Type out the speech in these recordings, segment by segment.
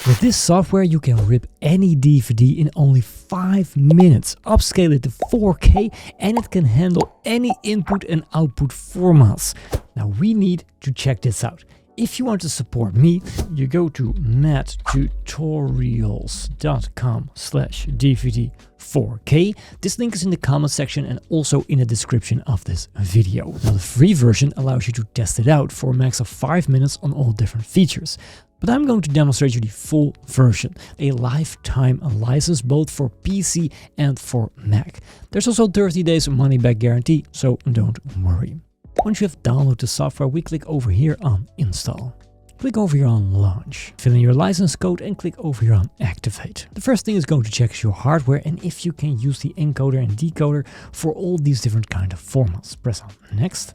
With this software you can rip any DVD in only 5 minutes, upscale it to 4K, and it can handle any input and output formats. Now we need to check this out. If you want to support me, you go to madtutorials.com/DVD4K. This link is in the comment section and also in the description of this video. Now the free version allows you to test it out for a max of 5 minutes on all different features. But I'm going to demonstrate you the full version, a lifetime license both for PC and for Mac. There's also 30 days money back guarantee, so don't worry. Once you have downloaded the software, we click over here on Install. Click over here on Launch. Fill in your license code and click over here on Activate. The first thing is going to check is your hardware and if you can use the encoder and decoder for all these different kind of formats. Press on Next.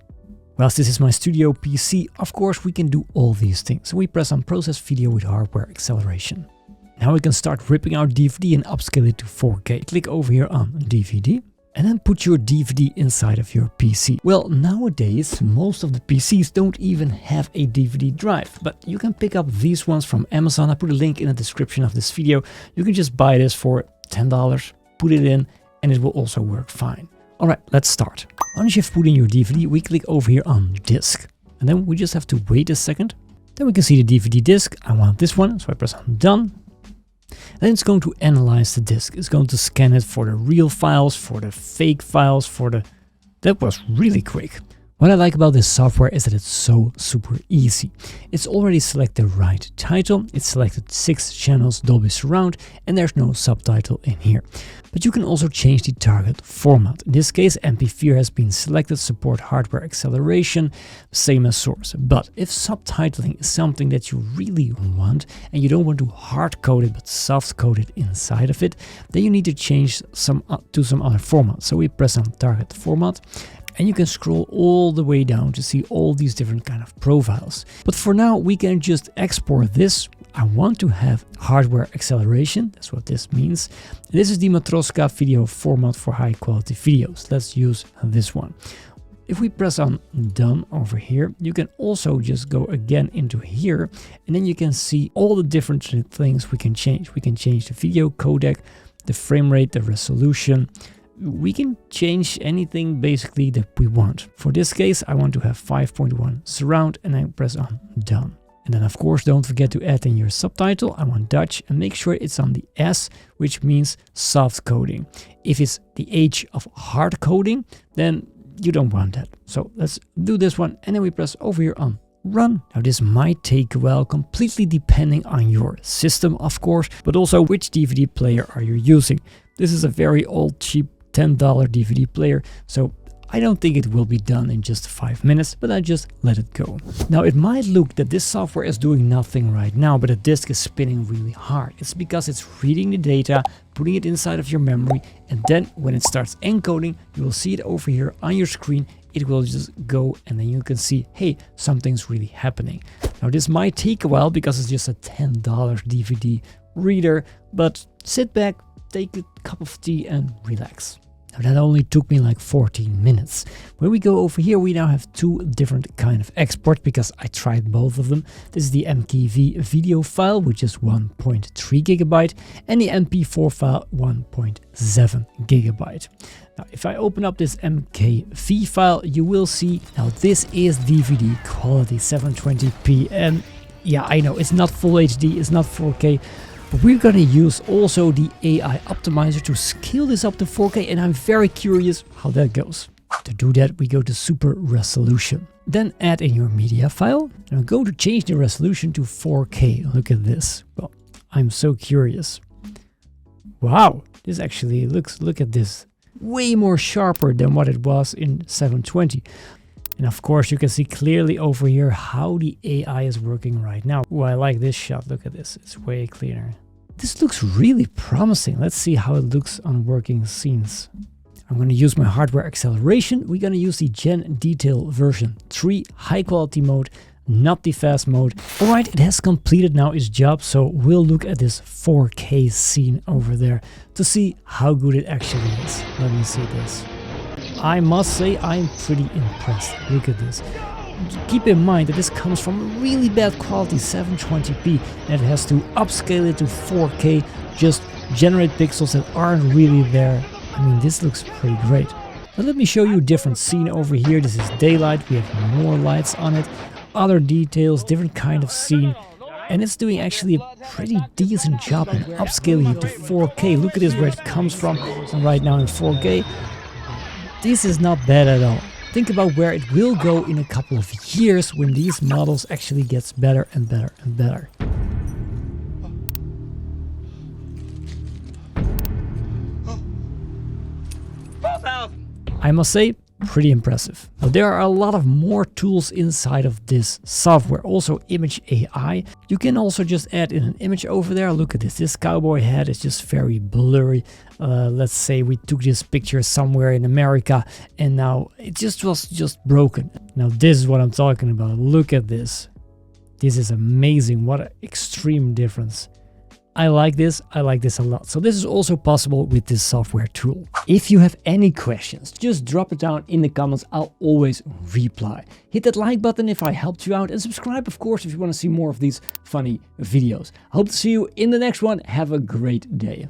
Whilst this is my studio PC, of course we can do all these things. So we press on Process Video with Hardware Acceleration. Now we can start ripping out DVD and upscale it to 4K. Click over here on DVD. And then put your DVD inside of your PC. Well, nowadays, most of the PCs don't even have a DVD drive, but you can pick up these ones from Amazon. I put a link in the description of this video. You can just buy this for $10, put it in, and it will also work fine. All right, let's start. Once you've put in your DVD, we click over here on Disk. And then we just have to wait a second. Then we can see the DVD disc. I want this one, so I press on Done. Then it's going to analyze the disk. It's going to scan it for the real files, for the fake files, That was really quick. What I like about this software is that it's so super easy. It's already selected the right title, it's selected 6 channels Dolby Surround, and there's no subtitle in here. But you can also change the target format. In this case, MP4 has been selected, support hardware acceleration, same as source. But if subtitling is something that you really want, and you don't want to hard code it but soft code it inside of it, then you need to change to some other format. So we press on target format. And you can scroll all the way down to see all these different kind of profiles. But for now, we can just export this. I want to have hardware acceleration. That's what this means. This is the Matroska video format for high quality videos. Let's use this one. If we press on Done over here, you can also just go again into here. And then you can see all the different things we can change. We can change the video codec, the frame rate, the resolution. We can change anything basically that we want. For this case, I want to have 5.1 surround and I press on Done. And then of course, don't forget to add in your subtitle. I want Dutch and make sure it's on the S, which means soft coding. If it's the H of hard coding, then you don't want that. So let's do this one. And then we press over here on Run. Now this might take a while, completely depending on your system, of course, but also which DVD player are you using. This is a very old, cheap $10 DVD player, so I don't think it will be done in just 5 minutes, but I just let it go. Now it might look that this software is doing nothing right now, but the disk is spinning really hard. It's because it's reading the data, putting it inside of your memory, and then when it starts encoding, you will see it over here on your screen. It will just go and then you can see, hey, something's really happening. Now this might take a while because it's just a $10 DVD reader, but sit back, take a cup of tea and relax. Now that only took me like 14 minutes. When we go over here, we now have 2 different kind of exports because I tried both of them. This is the MKV video file, which is 1.3 gigabyte, and the MP4 file 1.7 gigabyte. Now, if I open up this MKV file, you will see, now this is DVD quality 720p. And yeah, I know it's not full HD, it's not 4K, but we're going to use also the AI optimizer to scale this up to 4K, and I'm very curious how that goes. To do that, we go to Super Resolution. Then add in your media file. And I'm going to change the resolution to 4K. Look at this. Well, I'm so curious. Wow, this actually look at this. Way more sharper than what it was in 720. And of course, you can see clearly over here how the AI is working right now. Oh, I like this shot. Look at this. It's way cleaner. This looks really promising. Let's see how it looks on working scenes. I'm going to use my hardware acceleration. We're going to use the Gen Detail version 3 high quality mode, not the fast mode. All right, it has completed now its job. So we'll look at this 4K scene over there to see how good it actually is. Let me see this. I must say I'm pretty impressed. Look at this. keep in mind that this comes from really bad quality 720p and it has to upscale it to 4K, just generate pixels that aren't really there. I mean, this looks pretty great. Now let me show you a different scene over here. This is daylight, we have more lights on it, other details, different kind of scene. And it's doing actually a pretty decent job in upscaling it to 4K. Look at this, where it comes from, and right now in 4K. This is not bad at all. Think about where it will go in a couple of years when these models actually gets better and better and better. I must say, pretty impressive. Now, there are a lot of more tools inside of this software. Also image AI. You can also just add in an image over there. Look at this. This cowboy hat is just very blurry. Let's say we took this picture somewhere in America and now it was just broken. Now this is what I'm talking about. Look at this. This is amazing. What an extreme difference. I like this a lot. So this is also possible with this software tool. If you have any questions, just drop it down in the comments. I'll always reply. Hit that like button if I helped you out, and subscribe, of course, if you want to see more of these funny videos. I hope to see you in the next one. Have a great day.